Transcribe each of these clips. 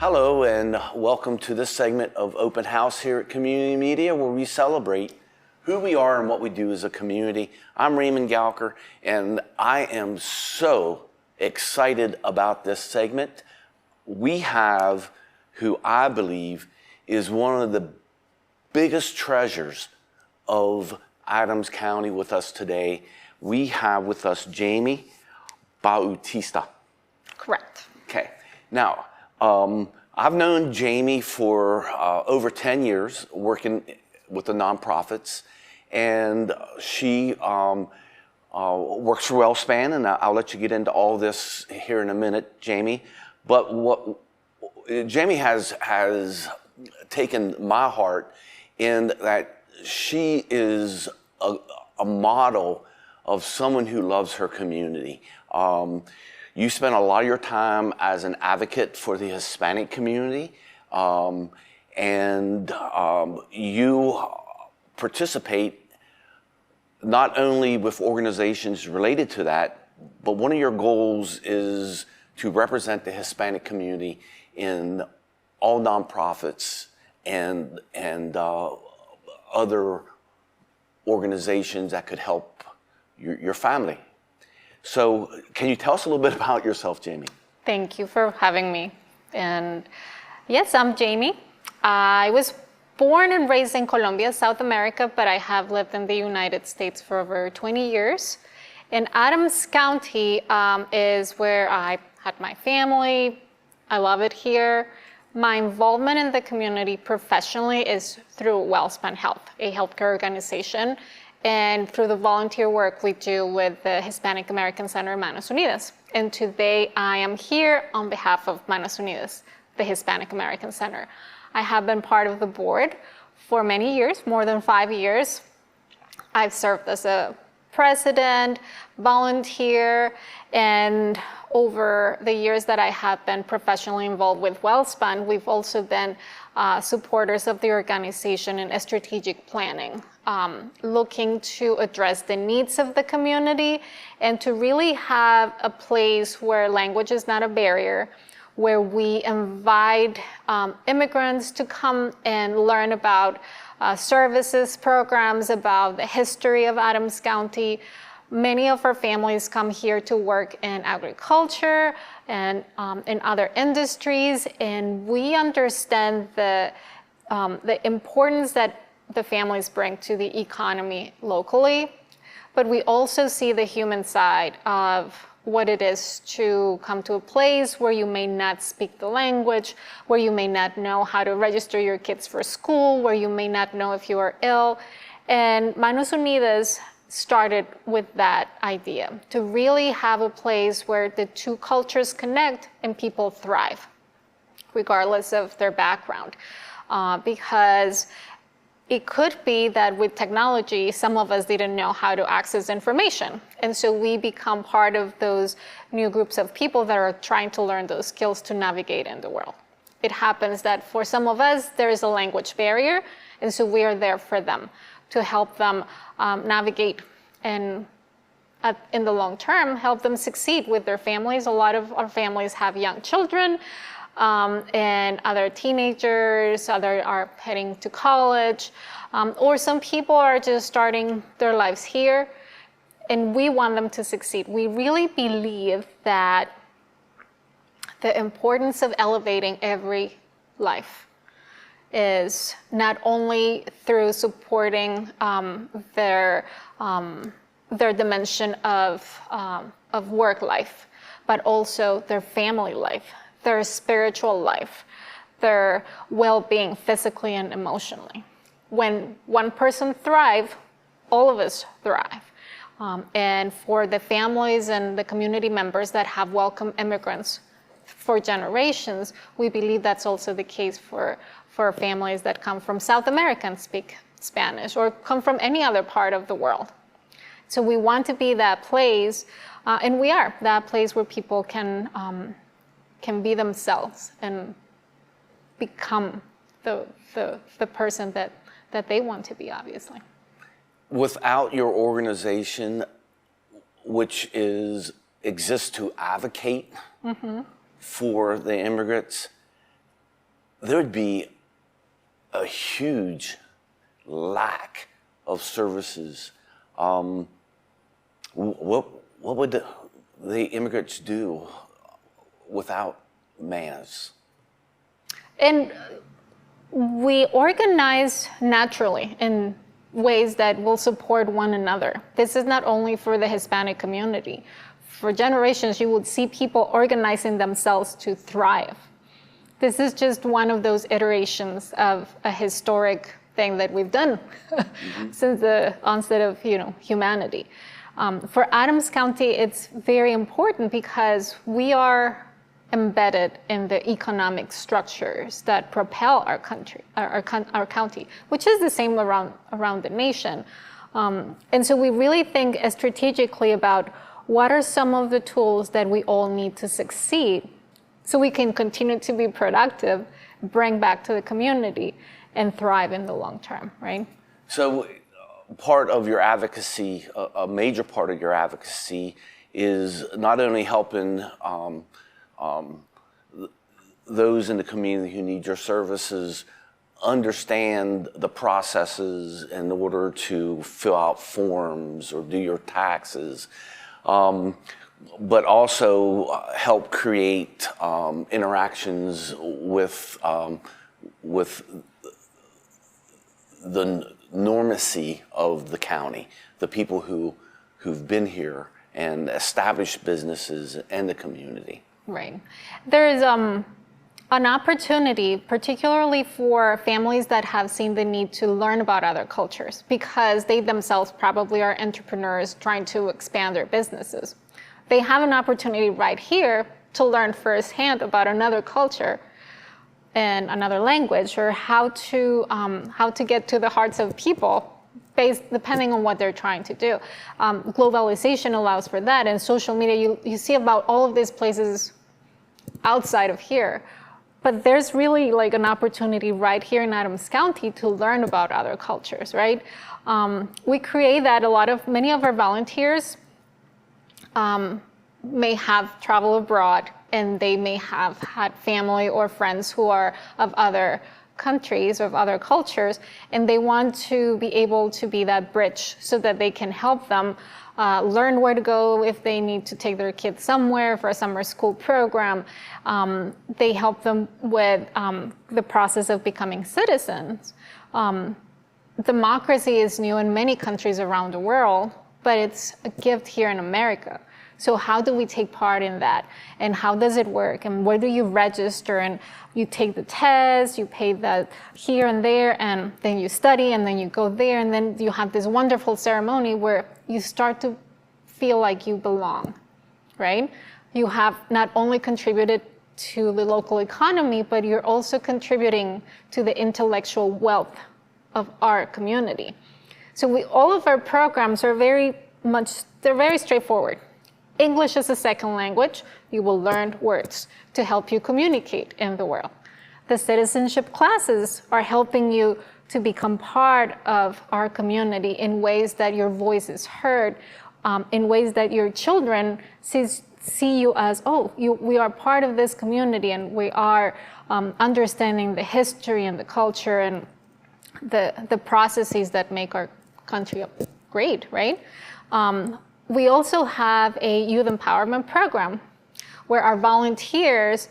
Hello and welcome to this segment of Open House here at Community Media, where we celebrate who we are and what we do as a community. I'm Raymond Galker, and I am so excited about this segment. We have who I believe is one of the biggest treasures of Adams County with us today. We have with us Yeimi Bautista. Correct. Okay. Now, I've known Yeimi for over 10 years working with the nonprofits, and she works for WellSpan, and I'll let you get into all this here in a minute, Yeimi. But what Yeimi has taken my heart in that she is a model of someone who loves her community. You spent a lot of your time as an advocate for the Hispanic community, and you participate not only with organizations related to that, but one of your goals is to represent the Hispanic community in all nonprofits and other organizations that could help your family. So can you tell us a little bit about yourself, Yeimi? Thank you for having me. And yes, I'm Yeimi. I was born and raised in Colombia, South America, but I have lived in the United States for over 20 years. And Adams County is where I had my family. I love it here. My involvement in the community professionally is through WellSpan Health, a healthcare organization, and through the volunteer work we do with the Hispanic American Center, Manos Unidas. And today I am here on behalf of Manos Unidas, the Hispanic American Center. I have been part of the board for many years, more than 5 years. I've served as a president, volunteer, and over the years that I have been professionally involved with WellSpan, we've also been supporters of the organization in strategic planning, looking to address the needs of the community and to really have a place where language is not a barrier, where we invite immigrants to come and learn about services, programs, about the history of Adams County. Many of our families come here to work in agriculture and in other industries, and we understand the importance that the families bring to the economy locally, but we also see the human side of what it is to come to a place where you may not speak the language, where you may not know how to register your kids for school, where you may not know if you are ill. And Manos Unidas started with that idea, to really have a place where the two cultures connect and people thrive, regardless of their background. Because it could be that with technology, some of us didn't know how to access information. And so we become part of those new groups of people that are trying to learn those skills to navigate in the world. It happens that for some of us, there is a language barrier, and so we are there for them to help them navigate and in the long term, help them succeed with their families. A lot of our families have young children, and other teenagers, others are heading to college, or some people are just starting their lives here, and we want them to succeed. We really believe that the importance of elevating every life is not only through supporting their dimension of work life, but also their family life, their spiritual life, their well-being physically and emotionally. When one person thrives, all of us thrive. And for the families and the community members that have welcomed immigrants for generations, we believe that's also the case for families that come from South America and speak Spanish, or come from any other part of the world. So we want to be that place, and we are that place where people can be themselves and become the person that they want to be, obviously. Without your organization, which exists to advocate for the immigrants, there would be a huge lack of services. What would the immigrants do without Manos? And we organize naturally in ways that will support one another. This is not only for the Hispanic community. For generations, you would see people organizing themselves to thrive. This is just one of those iterations of a historic thing that we've done since the onset of humanity. For Adams County, it's very important because we are embedded in the economic structures that propel our country, our county, which is the same around the nation. And so we really think strategically about what are some of the tools that we all need to succeed so we can continue to be productive, bring back to the community, and thrive in the long term, right? So part of your advocacy, a major part of your advocacy, is not only helping those in the community who need your services understand the processes in order to fill out forms or do your taxes, but also help create interactions with the normacy of the county, the people who've been here and established businesses and the community. Right. There is an opportunity, particularly for families that have seen the need to learn about other cultures because they themselves probably are entrepreneurs trying to expand their businesses. They have an opportunity right here to learn firsthand about another culture and another language, or how to get to the hearts of people depending on what they're trying to do. Globalization allows for that, and social media, you see about all of these places outside of here. But there's really like an opportunity right here in Adams County to learn about other cultures, right? We create that. Many of our volunteers may have traveled abroad, and they may have had family or friends who are of other countries, of other cultures, and they want to be able to be that bridge so that they can help them learn where to go if they need to take their kids somewhere for a summer school program. They help them with the process of becoming citizens. Democracy is new in many countries around the world, but it's a gift here in America. So how do we take part in that? And how does it work? And where do you register? And you take the test, you pay that here and there, and then you study, and then you go there, and then you have this wonderful ceremony where you start to feel like you belong, right? You have not only contributed to the local economy, but you're also contributing to the intellectual wealth of our community. So all of our programs are very straightforward. English is a second language. You will learn words to help you communicate in the world. The citizenship classes are helping you to become part of our community in ways that your voice is heard, in ways that your children see you as, we are part of this community, and we are understanding the history and the culture and the processes that make our country great, right? We also have a youth empowerment program where our volunteers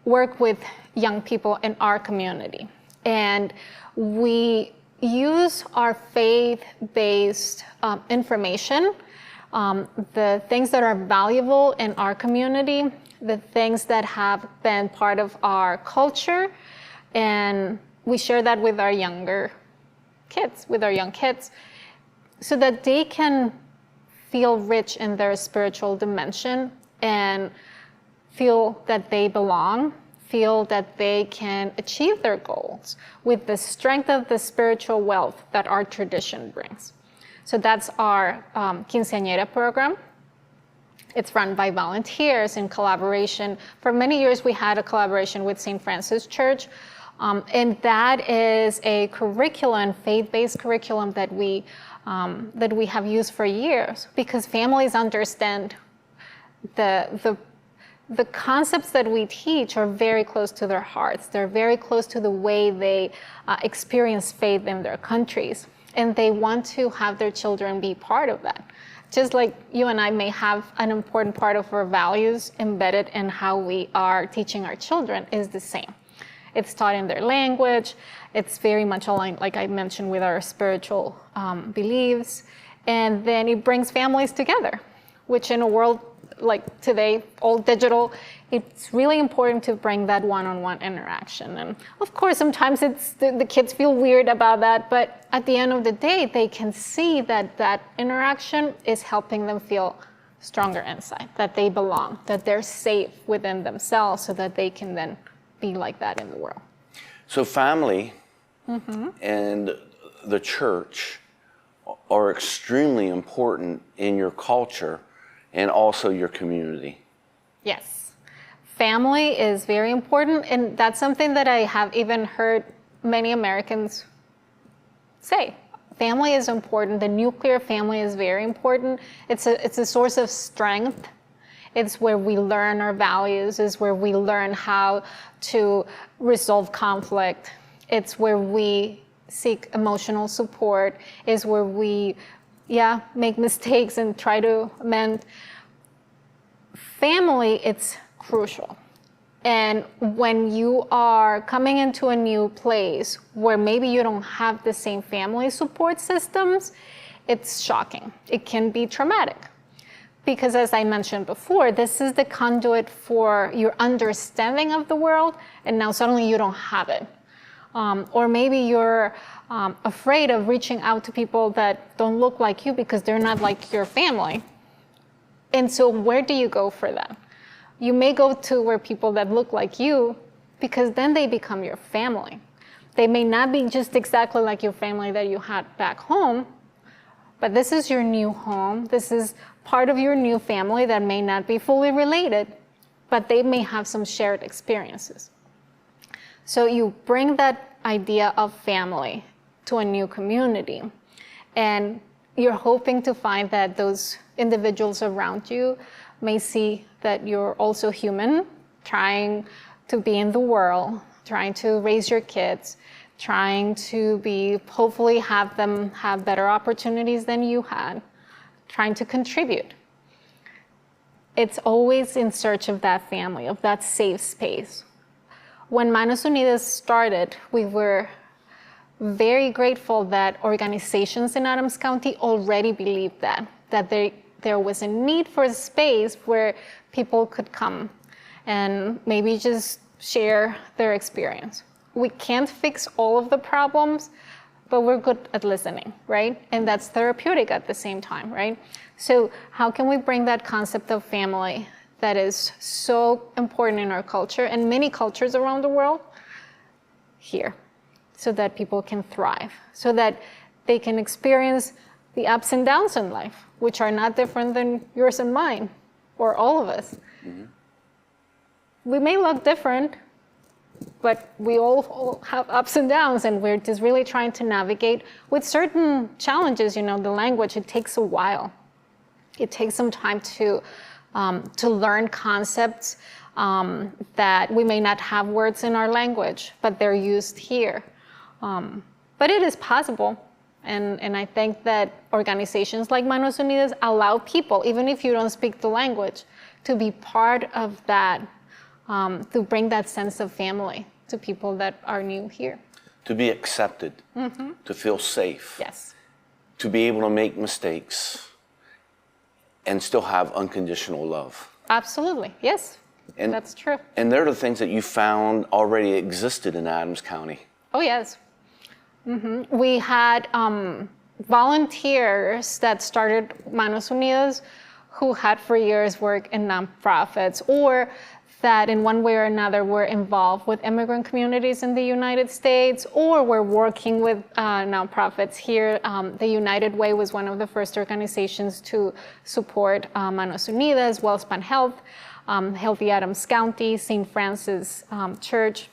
work with young people in our community. And we use our faith-based information, the things that are valuable in our community, the things that have been part of our culture, and we share that with our young kids, so that they can feel rich in their spiritual dimension and feel that they belong, feel that they can achieve their goals with the strength of the spiritual wealth that our tradition brings. So that's our quinceañera program. It's run by volunteers in collaboration. For many years, we had a collaboration with St. Francis Church, and that is a curriculum, faith-based curriculum that we have used for years, because families understand the the concepts that we teach are very close to their hearts. They're very close to the way they experience faith in their countries. And they want to have their children be part of that. Just like you and I may have an important part of our values embedded in how we are teaching our children is the same. It's taught in their language. It's very much aligned, like I mentioned, with our spiritual beliefs. And then it brings families together, which in a world like today, all digital, it's really important to bring that one-on-one interaction. And of course, sometimes the kids feel weird about that, but at the end of the day, they can see that that interaction is helping them feel stronger inside, that they belong, that they're safe within themselves so that they can then be like that in the world. So family and the church are extremely important in your culture and also your community. Yes. Family is very important, and that's something that I have even heard many Americans say. Family is important. The nuclear family is very important. It's a source of strength. It's where we learn our values. It's where we learn how to resolve conflict. It's where we seek emotional support. It's where we make mistakes and try to amend. Family, it's crucial. And when you are coming into a new place where maybe you don't have the same family support systems, it's shocking. It can be traumatic. Because as I mentioned before, this is the conduit for your understanding of the world, and now suddenly you don't have it. Or maybe you're afraid of reaching out to people that don't look like you because they're not like your family. And so where do you go for that? You may go to where people that look like you, because then they become your family. They may not be just exactly like your family that you had back home, but this is your new home. This is part of your new family that may not be fully related, but they may have some shared experiences. So you bring that idea of family to a new community, and you're hoping to find that those individuals around you may see that you're also human, trying to be in the world, trying to raise your kids, trying to hopefully have them have better opportunities than you had, trying to contribute. It's always in search of that family, of that safe space. When Manos Unidas started, we were very grateful that organizations in Adams County already believed that there was a need for a space where people could come and maybe just share their experience. We can't fix all of the problems, but we're good at listening, right? And that's therapeutic at the same time, right? So how can we bring that concept of family that is so important in our culture and many cultures around the world here, so that people can thrive, so that they can experience the ups and downs in life, which are not different than yours and mine, or all of us. Mm-hmm. We may look different, but we all have ups and downs, and we're just really trying to navigate with certain challenges. The language, it takes a while. It takes some time to learn concepts that we may not have words in our language, but they're used here. But it is possible. And I think that organizations like Manos Unidas allow people, even if you don't speak the language, to be part of that, to bring that sense of family to people that are new here. To be accepted, to feel safe. Yes. To be able to make mistakes and still have unconditional love. Absolutely, yes, and that's true. And they're the things that you found already existed in Adams County. Oh, yes. Mm-hmm. We had volunteers that started Manos Unidas who had for years worked in nonprofits, or that in one way or another were involved with immigrant communities in the United States, or were working with nonprofits here. The United Way was one of the first organizations to support Manos Unidas, WellSpan Health, Healthy Adams County, St. Francis Church.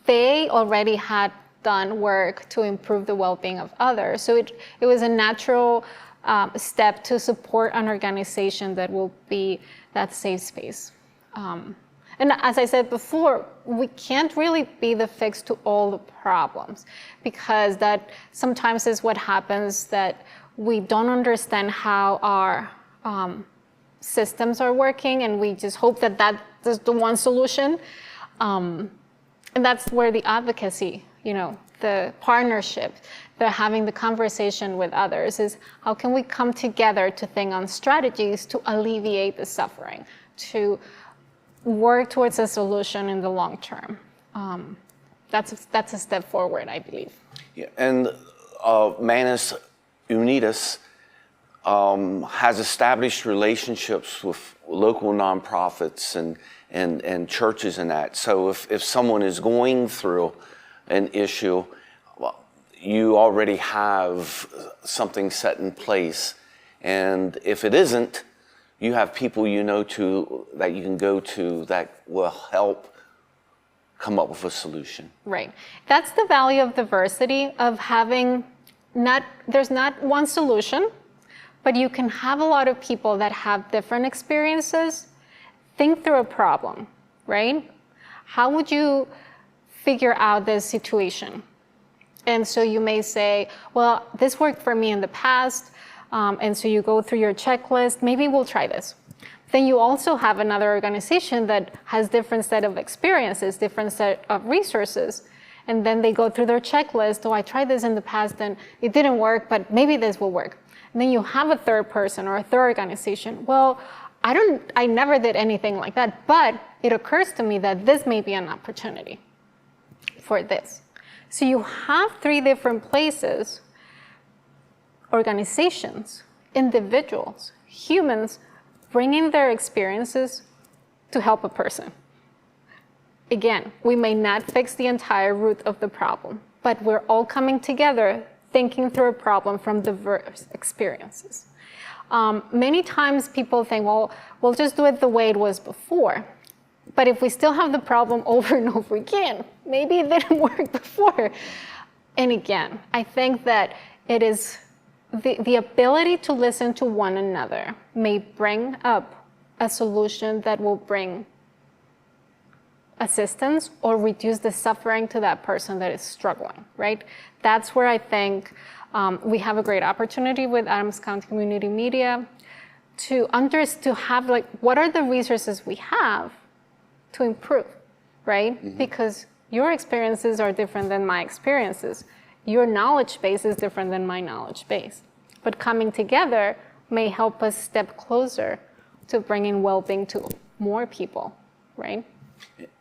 They already had done work to improve the well-being of others. So it was a natural step to support an organization that will be that safe space. And as I said before, we can't really be the fix to all the problems, because that sometimes is what happens, that we don't understand how our systems are working, and we just hope that that is the one solution. And that's where the advocacy, the partnership, the having the conversation with others is, how can we come together to think on strategies to alleviate the suffering, to work towards a solution in the long term. That's a step forward, I believe. Yeah, and Manos Unidas has established relationships with local nonprofits and churches and that. So if someone is going through an issue, well, you already have something set in place. And if it isn't, you have people that you can go to that will help come up with a solution. Right. That's the value of diversity, of having there's not one solution, but you can have a lot of people that have different experiences think through a problem, right? How would you figure out this situation? And so you may say, well, this worked for me in the past. And so you go through your checklist, maybe we'll try this. Then you also have another organization that has different set of experiences, different set of resources. And then they go through their checklist, I tried this in the past and it didn't work, but maybe this will work. And then you have a third person or a third organization. Well, I never did anything like that, but it occurs to me that this may be an opportunity for this. So you have three different places, organizations, individuals, humans, bringing their experiences to help a person. Again, we may not fix the entire root of the problem, but we're all coming together, thinking through a problem from diverse experiences. Many times people think, well, we'll just do it the way it was before. But if we still have the problem over and over again, maybe it didn't work before. And again, I think that it is the ability to listen to one another may bring up a solution that will bring assistance or reduce the suffering to that person that is struggling, right? That's where I think we have a great opportunity with Adams County Community Media to have what are the resources we have to improve, right? Mm-hmm. Because your experiences are different than my experiences. Your knowledge base is different than my knowledge base. But coming together may help us step closer to bringing well-being to more people, right?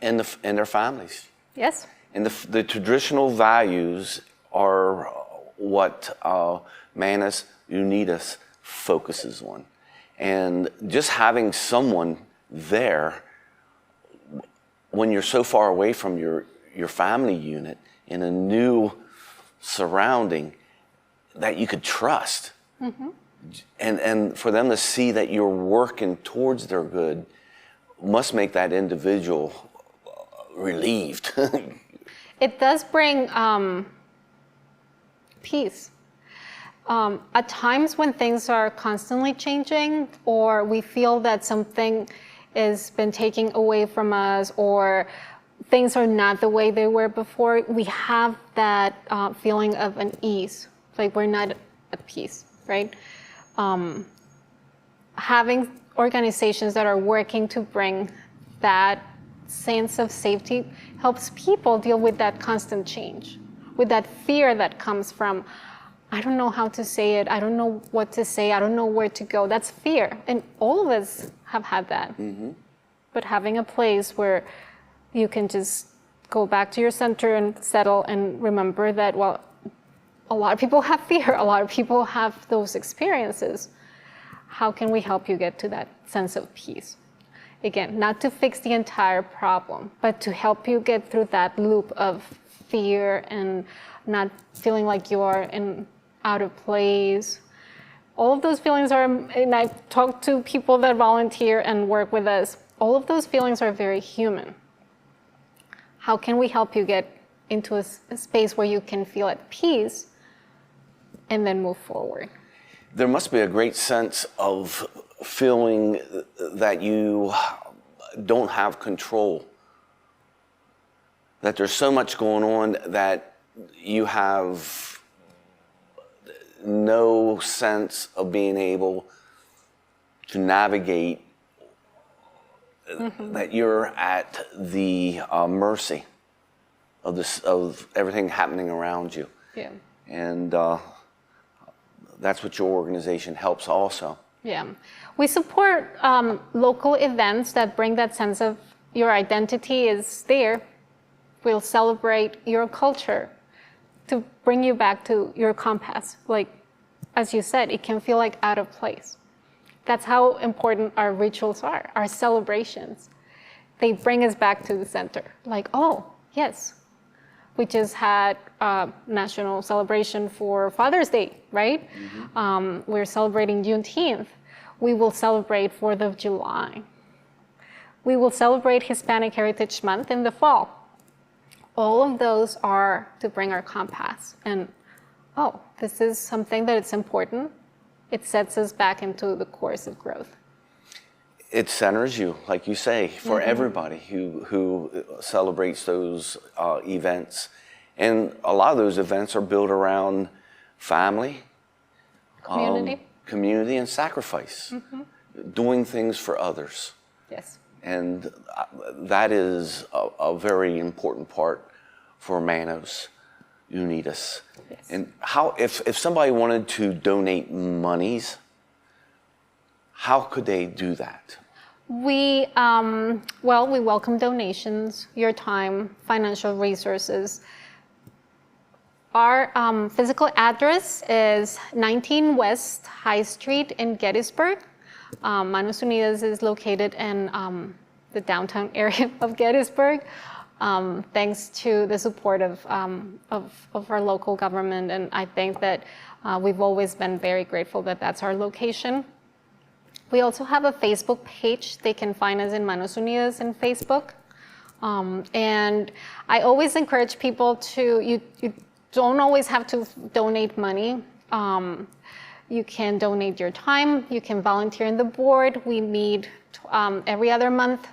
And their families. Yes. And the traditional values are what Manos Unidas focuses on. And just having someone there when you're so far away from your family unit in a new surrounding that you could trust. Mm-hmm. And for them to see that you're working towards their good must make that individual relieved. It does bring peace. At times when things are constantly changing, or we feel that something has been taken away from us, or things are not the way they were before, we have that feeling of unease, like we're not at peace, right? Having organizations that are working to bring that sense of safety helps people deal with that constant change, with that fear that comes from, I don't know how to say it, I don't know what to say, I don't know where to go. That's fear, and all of us have had that. Mm-hmm. But having a place where you can just go back to your center and settle and remember that, well, a lot of people have fear, a lot of people have those experiences. How can we help you get to that sense of peace? Again, not to fix the entire problem, but to help you get through that loop of fear and not feeling like you are out of place. All of those feelings are, and I've talked to people that volunteer and work with us, all of those feelings are very human. How can we help you get into a space where you can feel at peace and then move forward? There must be a great sense of feeling that you don't have control, that there's so much going on that you have no sense of being able to navigate, that you're at the mercy of of everything happening around you. Yeah. And that's what your organization helps also. Yeah. We support local events that bring that sense of your identity is there. We'll celebrate your culture to bring you back to your compass. Like, as you said, it can feel like out of place. That's how important our rituals are, our celebrations. They bring us back to the center. Like, oh, yes, we just had a national celebration for Father's Day, right? We're celebrating Juneteenth. We will celebrate 4th of July. We will celebrate Hispanic Heritage Month in the fall. All of those are to bring our compass. And, oh, this is something that it's important. It sets us back into the course of growth. It centers you, like you say, for everybody who celebrates those events. And a lot of those events are built around family, community and sacrifice, doing things for others. Yes. And that is a very important part for Manos Unidas. Yes. And how, if somebody wanted to donate monies, how could they do that? We welcome donations, your time, financial resources. Our physical address is 19 West High Street in Gettysburg. Manos Unidas is located in the downtown area of Gettysburg, thanks to the support of our local government. And I think that we've always been very grateful that that's our location. We also have a Facebook page. They can find us in Manos Unidas in Facebook. And I always encourage people to, you don't always have to donate money. You can donate your time. You can volunteer in the board. We meet every other month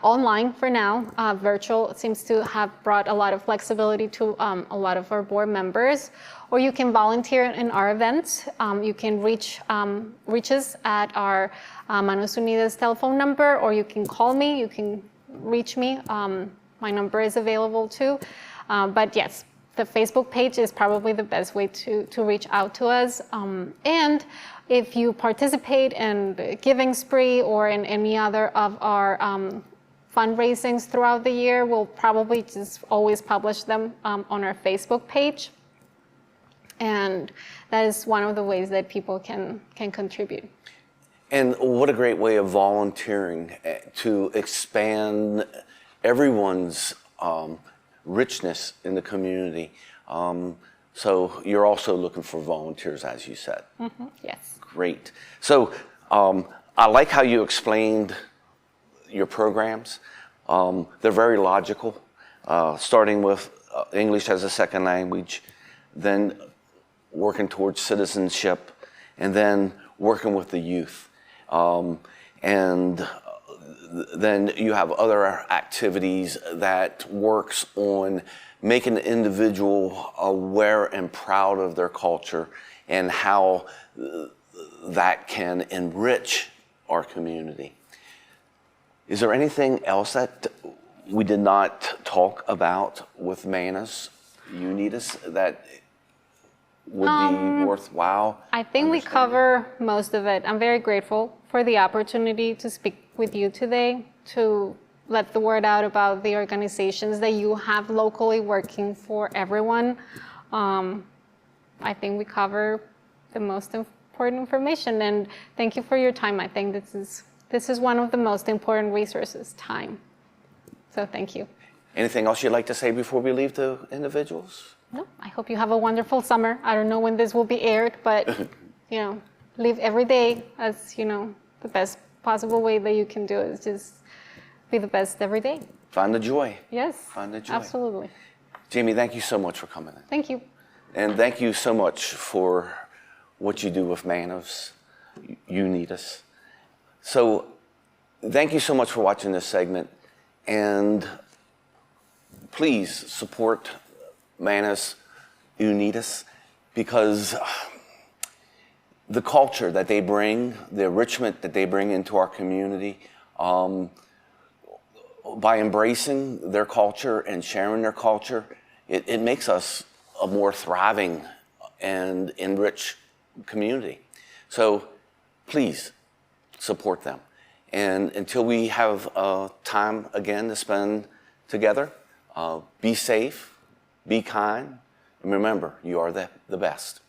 online for now. Virtual seems to have brought a lot of flexibility to a lot of our board members. Or you can volunteer in our events. You can reach us at our Manos Unidas telephone number, or you can call me. You can reach me. My number is available too. But yes, the Facebook page is probably the best way to reach out to us. And if you participate in Giving Spree or in any other of our fundraisings throughout the year, we'll probably just always publish them on our Facebook page. And that is one of the ways that people can contribute. And what a great way of volunteering to expand everyone's richness in the community. So you're also looking for volunteers, as you said. Yes. Great. So I like how you explained your programs. They're very logical, starting with English as a second language, then working towards citizenship, and then working with the youth. And then you have other activities that works on making the individual aware and proud of their culture and how that can enrich our community. Is there anything else that we did not talk about with Manos Unidas that would be worthwhile? I think we cover most of it. I'm very grateful for the opportunity to speak with you today, to let the word out about the organizations that you have locally working for everyone. I think we cover the most important information, and thank you for your time. I think this is one of the most important resources, time. So thank you. Anything else you'd like to say before we leave to individuals? No, I hope you have a wonderful summer. I don't know when this will be aired, but live every day as the best possible way that you can do it. Is just be the best every day. Find the joy. Yes. Find the joy. Absolutely. Yeimi, thank you so much for coming in. Thank you. And thank you so much for what you do with Manos Unidas. So thank you so much for watching this segment, and please support Manos Unidas, because the culture that they bring, the enrichment that they bring into our community, by embracing their culture and sharing their culture, it makes us a more thriving and enriched community. So please support them. And until we have time again to spend together, be safe, be kind, and remember, you are the best.